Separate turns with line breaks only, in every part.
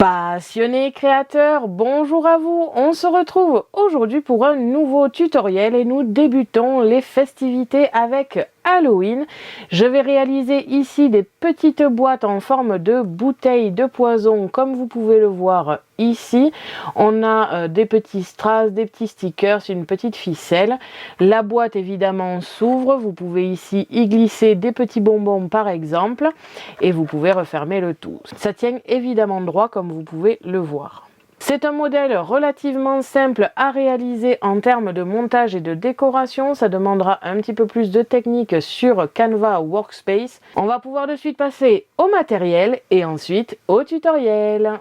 Passionnés créateurs, bonjour à vous. On se retrouve aujourd'hui pour un nouveau tutoriel et nous débutons les festivités avec Halloween. Je vais réaliser ici des petites boîtes en forme de bouteilles de poison comme vous pouvez le voir ici. On a des petits strass, des petits stickers, une petite ficelle. La boîte évidemment s'ouvre, vous pouvez ici y glisser des petits bonbons par exemple et vous pouvez refermer le tout. Ça tient évidemment droit comme vous pouvez le voir. C'est un modèle relativement simple à réaliser en termes de montage et de décoration. Ça demandera un petit peu plus de technique sur Canva Workspace. On va pouvoir de suite passer au matériel et ensuite au tutoriel.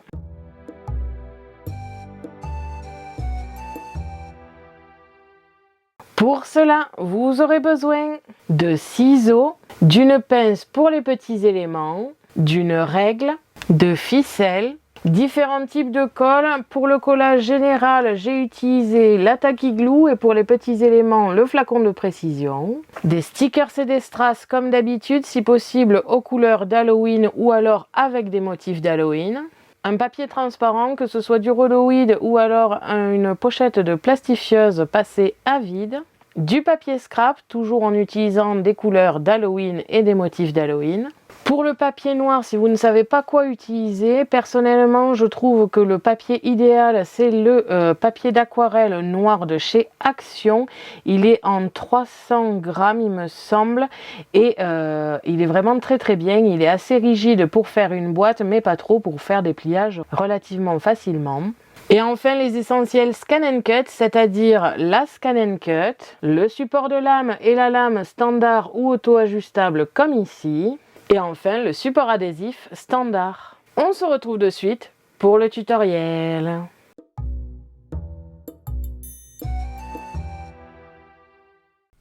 Pour cela, vous aurez besoin de ciseaux, d'une pince pour les petits éléments, d'une règle, de ficelle, différents types de colle. Pour le collage général, j'ai utilisé la Tacky Glue et pour les petits éléments, le flacon de précision. Des stickers et des strass comme d'habitude, si possible aux couleurs d'Halloween ou alors avec des motifs d'Halloween. Un papier transparent, que ce soit du rhodoïde ou alors une pochette de plastifieuse passée à vide. Du papier scrap, toujours en utilisant des couleurs d'Halloween et des motifs d'Halloween. Pour le papier noir, si vous ne savez pas quoi utiliser, personnellement je trouve que le papier idéal c'est le papier d'aquarelle noir de chez Action. Il est en 300 grammes il me semble et il est vraiment très bien. Il est assez rigide pour faire une boîte mais pas trop pour faire des pliages relativement facilement. Et enfin les essentiels Scan & Cut, c'est-à-dire la Scan & Cut, le support de lame et la lame standard ou auto-ajustable comme ici. Et enfin, le support adhésif standard. On se retrouve de suite pour le tutoriel.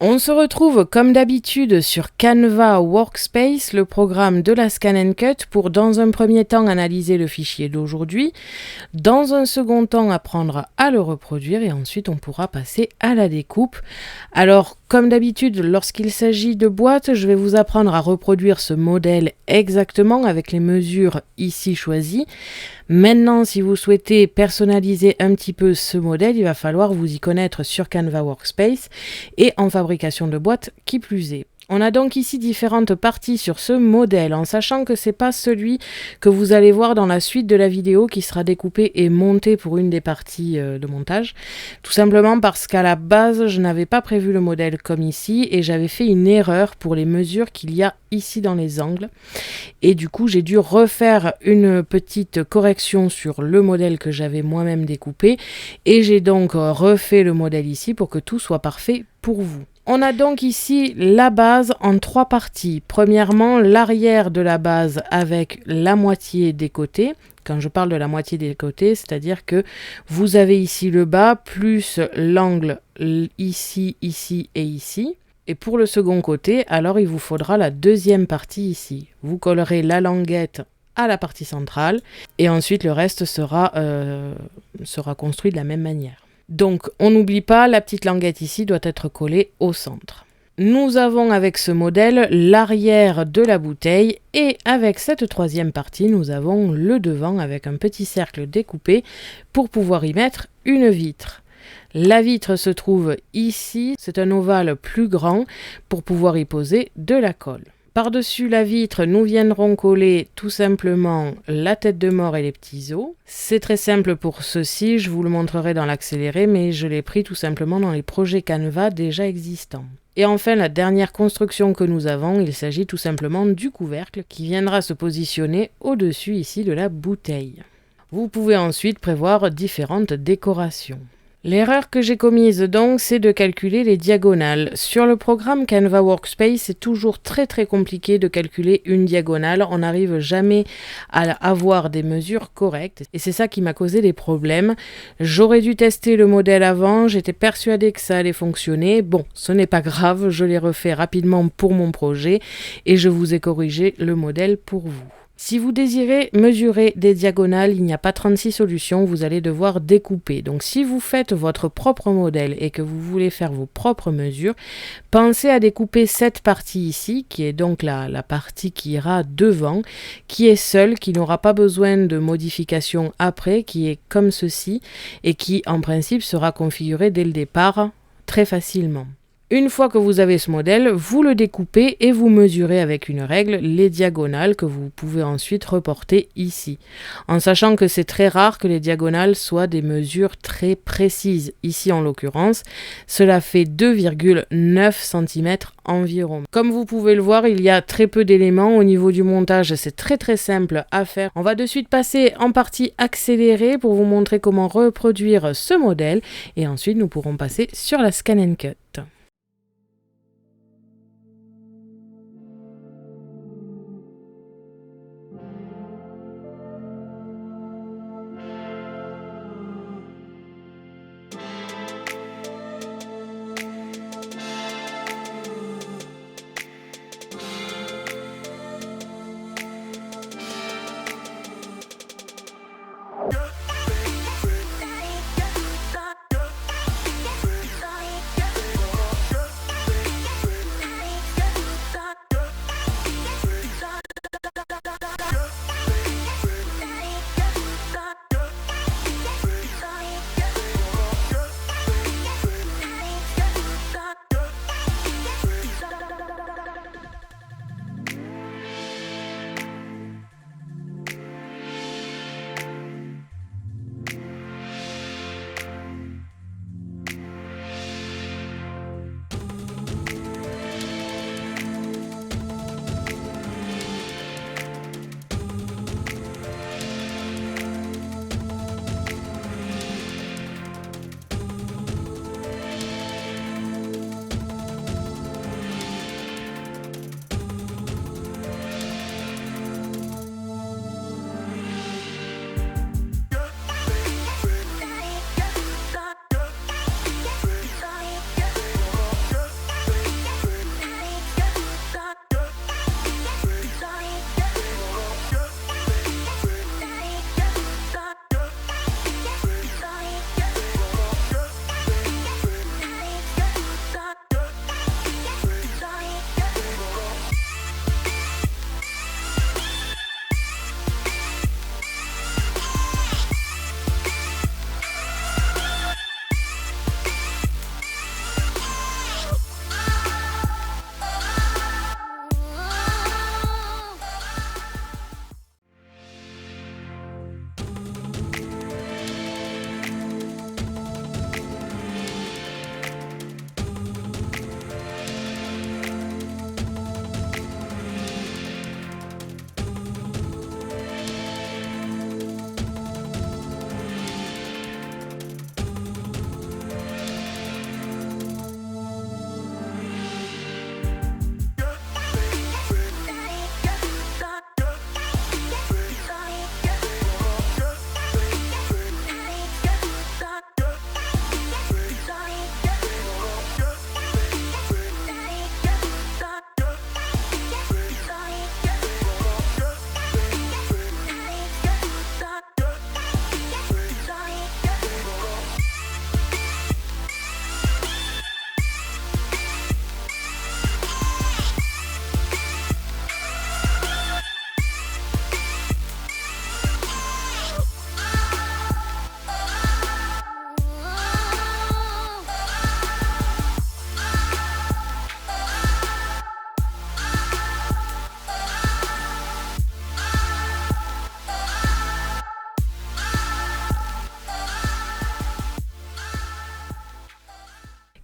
On se retrouve comme d'habitude sur Canva Workspace, le programme de la Scan & Cut, pour dans un premier temps analyser le fichier d'aujourd'hui, dans un second temps apprendre à le reproduire et ensuite on pourra passer à la découpe. Alors comme d'habitude, lorsqu'il s'agit de boîtes, je vais vous apprendre à reproduire ce modèle exactement avec les mesures ici choisies. Maintenant, si vous souhaitez personnaliser un petit peu ce modèle, il va falloir vous y connaître sur Canva Workspace et en fabrication de boîtes qui plus est. On a donc ici différentes parties sur ce modèle, en sachant que c'est pas celui que vous allez voir dans la suite de la vidéo qui sera découpé et monté pour une des parties de montage. Tout simplement parce qu'à la base, je n'avais pas prévu le modèle comme ici et j'avais fait une erreur pour les mesures qu'il y a ici dans les angles. Et du coup, j'ai dû refaire une petite correction sur le modèle que j'avais moi-même découpé et j'ai donc refait le modèle ici pour que tout soit parfait pour vous. On a donc ici la base en 3 parties. Premièrement, l'arrière de la base avec la moitié des côtés. Quand je parle de la moitié des côtés, c'est-à-dire que vous avez ici le bas plus l'angle ici, ici et ici. Et pour le second côté, alors il vous faudra la deuxième partie ici. Vous collerez la languette à la partie centrale et ensuite le reste sera construit de la même manière. Donc, on n'oublie pas, la petite languette ici doit être collée au centre. Nous avons avec ce modèle l'arrière de la bouteille et avec cette troisième partie, nous avons le devant avec un petit cercle découpé pour pouvoir y mettre une vitre. La vitre se trouve ici, c'est un ovale plus grand pour pouvoir y poser de la colle. Par-dessus la vitre, nous viendrons coller tout simplement la tête de mort et les petits os. C'est très simple pour ceci, je vous le montrerai dans l'accéléré, mais je l'ai pris tout simplement dans les projets Canva déjà existants. Et enfin, la dernière construction que nous avons, il s'agit tout simplement du couvercle qui viendra se positionner au-dessus ici de la bouteille. Vous pouvez ensuite prévoir différentes décorations. L'erreur que j'ai commise donc, c'est de calculer les diagonales. Sur le programme Canva Workspace, c'est toujours très compliqué de calculer une diagonale. On n'arrive jamais à avoir des mesures correctes et c'est ça qui m'a causé des problèmes. J'aurais dû tester le modèle avant, j'étais persuadée que ça allait fonctionner. Bon, ce n'est pas grave, je l'ai refait rapidement pour mon projet et je vous ai corrigé le modèle pour vous. Si vous désirez mesurer des diagonales, il n'y a pas 36 solutions, vous allez devoir découper. Donc si vous faites votre propre modèle et que vous voulez faire vos propres mesures, pensez à découper cette partie ici, qui est donc la partie qui ira devant, qui est seule, qui n'aura pas besoin de modification après, qui est comme ceci, et qui en principe sera configurée dès le départ très facilement. Une fois que vous avez ce modèle, vous le découpez et vous mesurez avec une règle les diagonales que vous pouvez ensuite reporter ici. En sachant que c'est très rare que les diagonales soient des mesures très précises. Ici en l'occurrence, cela fait 2,9 cm environ. Comme vous pouvez le voir, il y a très peu d'éléments. Au niveau du montage, c'est très simple à faire. On va de suite passer en partie accélérée pour vous montrer comment reproduire ce modèle et ensuite nous pourrons passer sur la Scan & Cut.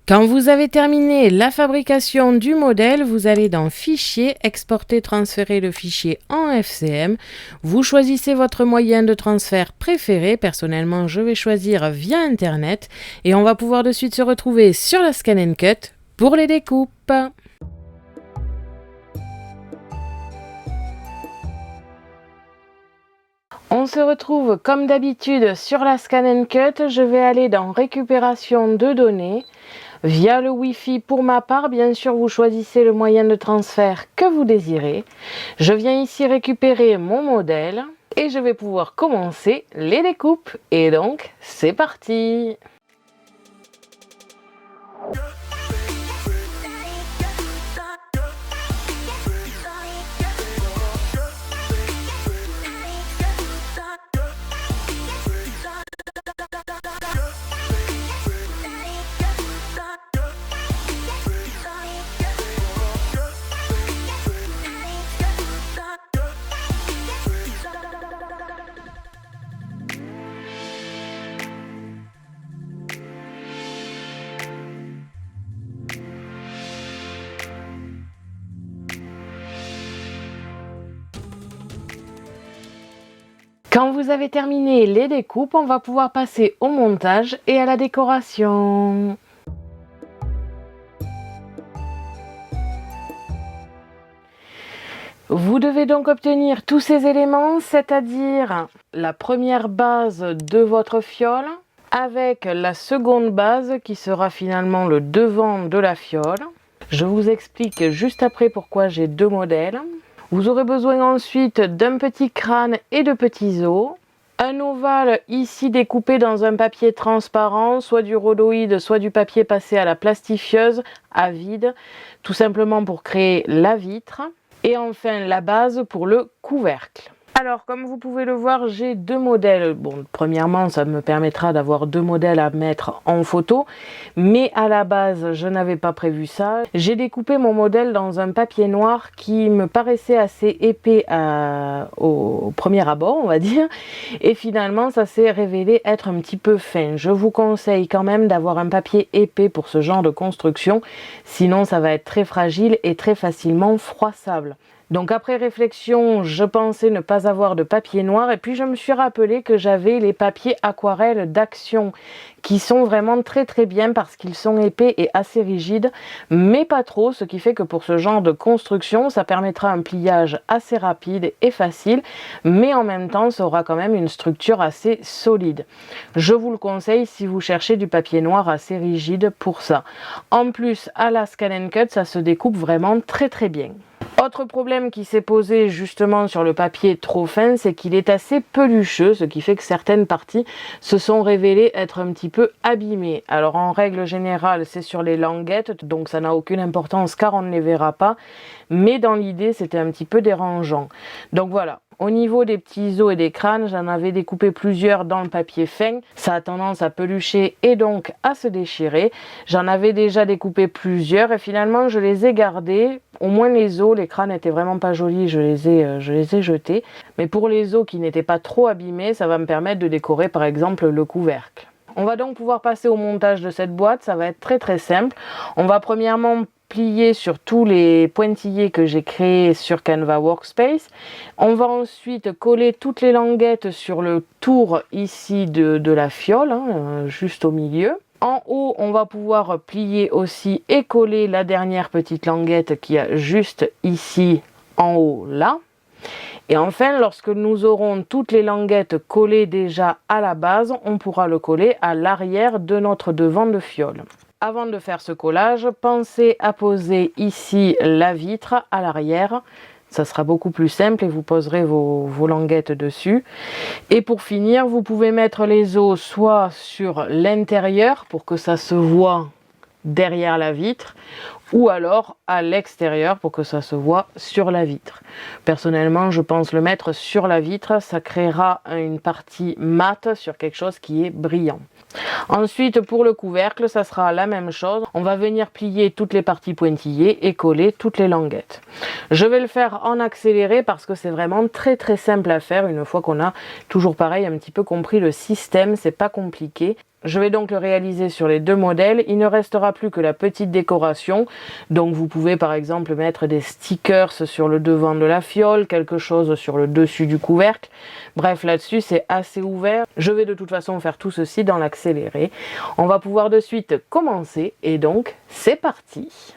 Quand vous avez terminé la fabrication du modèle, vous allez dans Fichier, Exporter, transférer le fichier en FCM. Vous choisissez votre moyen de transfert préféré. Personnellement, je vais choisir via Internet. Et on va pouvoir de suite se retrouver sur la Scan & Cut pour les découpes. On se retrouve comme d'habitude sur la Scan & Cut. Je vais aller dans Récupération de données. via le Wi-Fi pour ma part. Bien sûr, vous choisissez le moyen de transfert que vous désirez. Je viens ici récupérer mon modèle et je vais pouvoir commencer les découpes. Et donc, c'est parti! Quand vous avez terminé les découpes, on va pouvoir passer au montage et à la décoration. Vous devez donc obtenir tous ces éléments, c'est-à-dire la première base de votre fiole, avec la seconde base qui sera finalement le devant de la fiole. Je vous explique juste après pourquoi j'ai deux modèles. Vous aurez besoin ensuite d'un petit crâne et de petits os. Un ovale ici découpé dans un papier transparent, soit du rhodoïde, soit du papier passé à la plastifieuse à vide, tout simplement pour créer la vitre. Et enfin la base pour le couvercle. Alors, comme vous pouvez le voir, j'ai deux modèles. Bon, premièrement, ça me permettra d'avoir deux modèles à mettre en photo, mais à la base, je n'avais pas prévu ça. J'ai découpé mon modèle dans un papier noir qui me paraissait assez épais au premier abord, on va dire, et finalement, ça s'est révélé être un petit peu fin. Je vous conseille quand même d'avoir un papier épais pour ce genre de construction, sinon ça va être très fragile et très facilement froissable. Donc après réflexion, je pensais ne pas avoir de papier noir et puis je me suis rappelé que j'avais les papiers aquarelles d'Action qui sont vraiment très très bien parce qu'ils sont épais et assez rigides, mais pas trop, ce qui fait que pour ce genre de construction, ça permettra un pliage assez rapide et facile, mais en même temps, ça aura quand même une structure assez solide. Je vous le conseille si vous cherchez du papier noir assez rigide pour ça. En plus, à la Scan & Cut, ça se découpe vraiment très très bien. Autre problème qui s'est posé justement sur le papier trop fin, c'est qu'il est assez pelucheux, ce qui fait que certaines parties se sont révélées être un petit peu abîmées. Alors en règle générale, c'est sur les languettes, donc ça n'a aucune importance car on ne les verra pas, mais dans l'idée, c'était un petit peu dérangeant. Donc voilà. Au niveau des petits os et des crânes, j'en avais découpé plusieurs dans le papier fin. Ça a tendance à pelucher et donc à se déchirer. J'en avais déjà découpé plusieurs et finalement je les ai gardés. Au moins les os, les crânes n'étaient vraiment pas jolis, je les ai jetés. Mais pour les os qui n'étaient pas trop abîmés, ça va me permettre de décorer par exemple le couvercle. On va donc pouvoir passer au montage de cette boîte, ça va être très très simple. On va premièrement plier sur tous les pointillés que j'ai créés sur Canva Workspace. On va ensuite coller toutes les languettes sur le tour ici de la fiole, juste au milieu. En haut, on va pouvoir plier aussi et coller la dernière petite languette qui a juste ici en haut là. Et enfin, lorsque nous aurons toutes les languettes collées déjà à la base, on pourra le coller à l'arrière de notre devant de fiole. Avant de faire ce collage, pensez à poser ici la vitre à l'arrière. Ça sera beaucoup plus simple et vous poserez vos languettes dessus. Et pour finir, vous pouvez mettre les os soit sur l'intérieur pour que ça se voit derrière la vitre, ou alors à l'extérieur pour que ça se voit sur la vitre. Personnellement, je pense le mettre sur la vitre, ça créera une partie mate sur quelque chose qui est brillant. Ensuite, pour le couvercle, ça sera la même chose. On va venir plier toutes les parties pointillées et coller toutes les languettes. Je vais le faire en accéléré parce que c'est vraiment très très simple à faire une fois qu'on a toujours pareil un petit peu compris le système, c'est pas compliqué. Je vais donc le réaliser sur les deux modèles. Il ne restera plus que la petite décoration. Donc vous pouvez par exemple mettre des stickers sur le devant de la fiole, quelque chose sur le dessus du couvercle. Bref, là-dessus c'est assez ouvert. Je vais de toute façon faire tout ceci dans l'accéléré. On va pouvoir de suite commencer et donc c'est parti.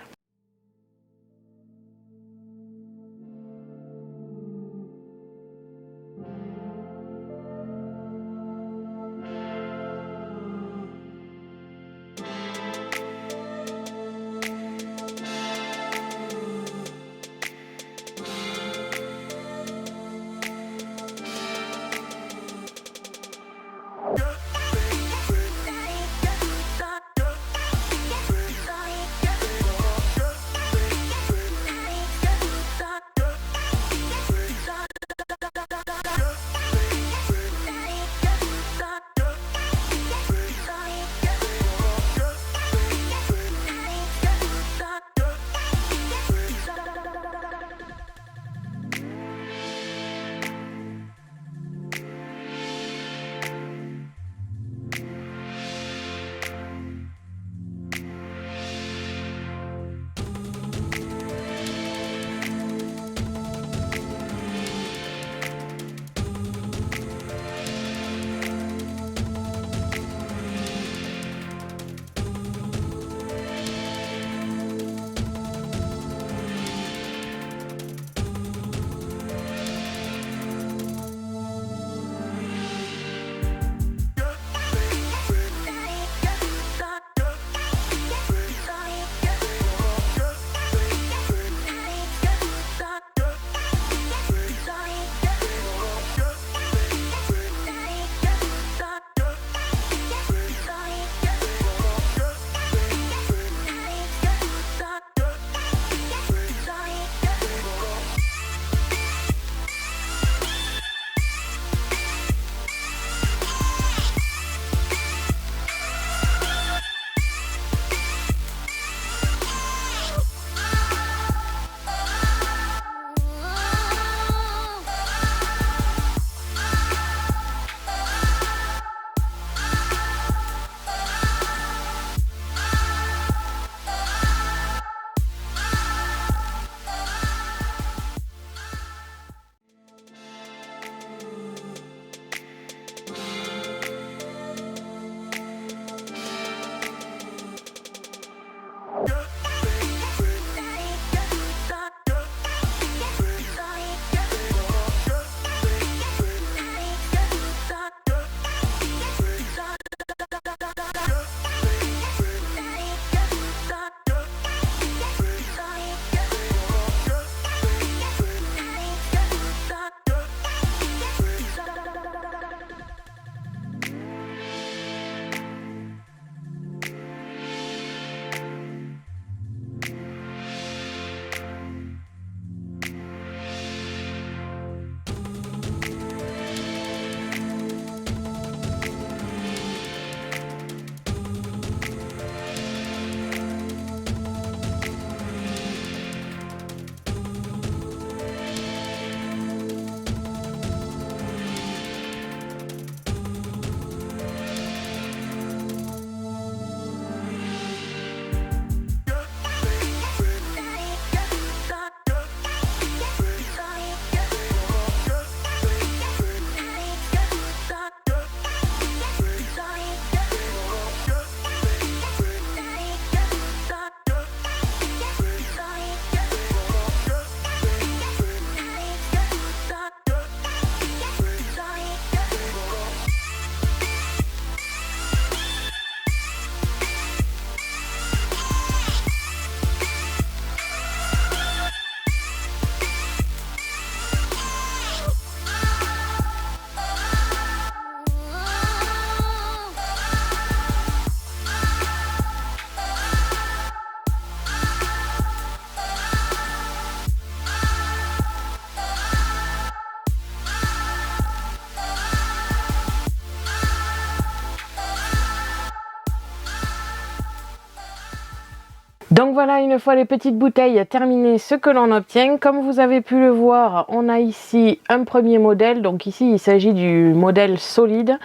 Donc voilà, une fois les petites bouteilles terminées, ce que l'on obtient. Comme vous avez pu le voir, on a ici un premier modèle. Donc ici, il s'agit du modèle solide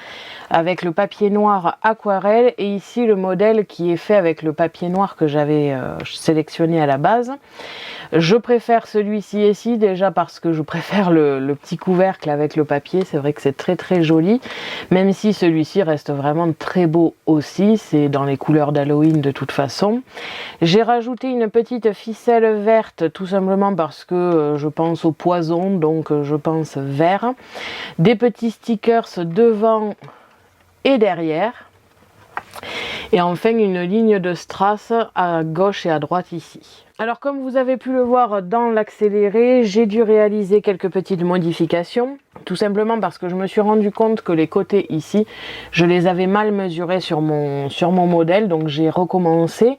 avec le papier noir aquarelle, et ici le modèle qui est fait avec le papier noir que j'avais sélectionné à la base. Je préfère celui-ci ici déjà parce que je préfère le petit couvercle avec le papier. C'est vrai que c'est très très joli, même si celui-ci reste vraiment très beau aussi. C'est dans les couleurs d'Halloween de toute façon. J'ai rajouté une petite ficelle verte tout simplement parce que je pense au poison, donc je pense vert. Des petits stickers devant et derrière, et enfin une ligne de strass à gauche et à droite ici. Alors comme vous avez pu le voir dans l'accéléré, j'ai dû réaliser quelques petites modifications, tout simplement parce que je me suis rendu compte que les côtés ici, je les avais mal mesurés sur mon modèle, donc j'ai recommencé.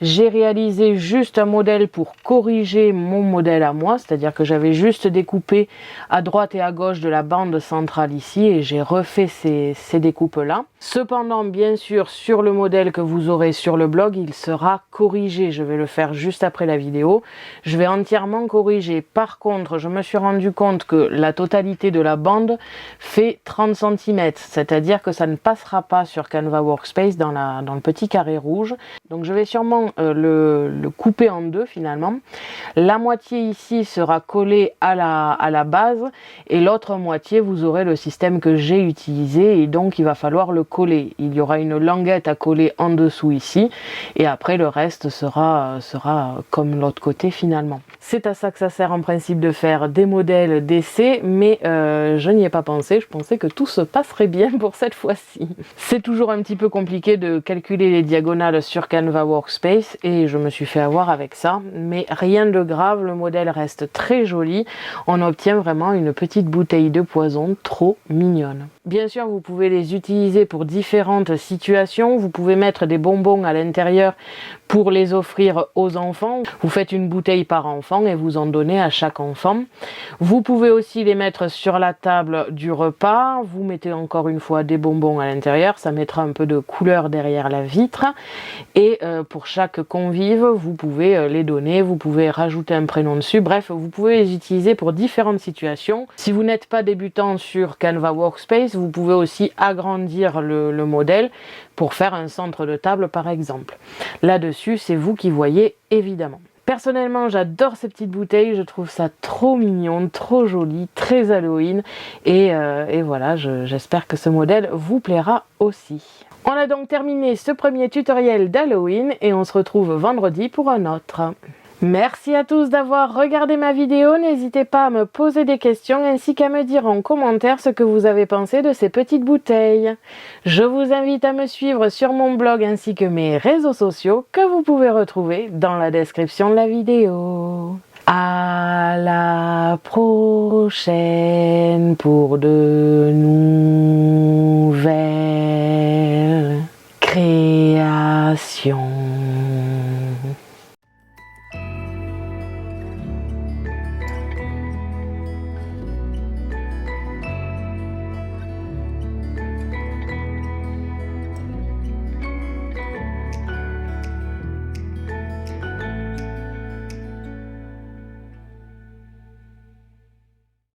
J'ai réalisé juste un modèle pour corriger mon modèle à moi, c'est-à-dire que j'avais juste découpé à droite et à gauche de la bande centrale ici et j'ai refait ces découpes-là. Cependant, bien sûr, sur le modèle que vous aurez sur le blog, il sera corrigé. Je vais le faire juste après la vidéo. Je vais entièrement corriger. Par contre, je me suis rendu compte que la totalité de la bande fait 30 cm, c'est-à-dire que ça ne passera pas sur Canva Workspace dans le petit carré rouge. Donc je vais sûrement le couper en deux finalement. La moitié ici sera collée à la base et l'autre moitié vous aurez le système que j'ai utilisé et donc il va falloir le coller. Il y aura une languette à coller en dessous ici et après le reste sera comme l'autre côté finalement. C'est à ça que ça sert en principe de faire des modèles d'essai, mais je n'y ai pas pensé. Je pensais que tout se passerait bien pour cette fois-ci. C'est toujours un petit peu compliqué de calculer les diagonales sur Canva Workspace et je me suis fait avoir avec ça, mais rien de grave, le modèle reste très joli. On obtient vraiment une petite bouteille de poison trop mignonne. Bien sûr, vous pouvez les utiliser pour différentes situations. Vous pouvez mettre des bonbons à l'intérieur pour les offrir aux enfants. Vous faites une bouteille par enfant et vous en donnez à chaque enfant. Vous pouvez aussi les mettre sur la table du repas. Vous mettez encore une fois des bonbons à l'intérieur. Ça mettra un peu de couleur derrière la vitre. Et pour chaque convive, vous pouvez les donner. Vous pouvez rajouter un prénom dessus. Bref, vous pouvez les utiliser pour différentes situations. Si vous n'êtes pas débutant sur Canva Workspace, vous pouvez aussi agrandir le modèle pour faire un centre de table par exemple. Là-dessus, c'est vous qui voyez évidemment. Personnellement, j'adore ces petites bouteilles, je trouve ça trop mignon, trop joli, très Halloween et voilà, j'espère que ce modèle vous plaira aussi. On a donc terminé ce premier tutoriel d'Halloween et on se retrouve vendredi pour un autre. Merci à tous d'avoir regardé ma vidéo, n'hésitez pas à me poser des questions ainsi qu'à me dire en commentaire ce que vous avez pensé de ces petites bouteilles. Je vous invite à me suivre sur mon blog ainsi que mes réseaux sociaux que vous pouvez retrouver dans la description de la vidéo. À la prochaine pour de nouvelles créations.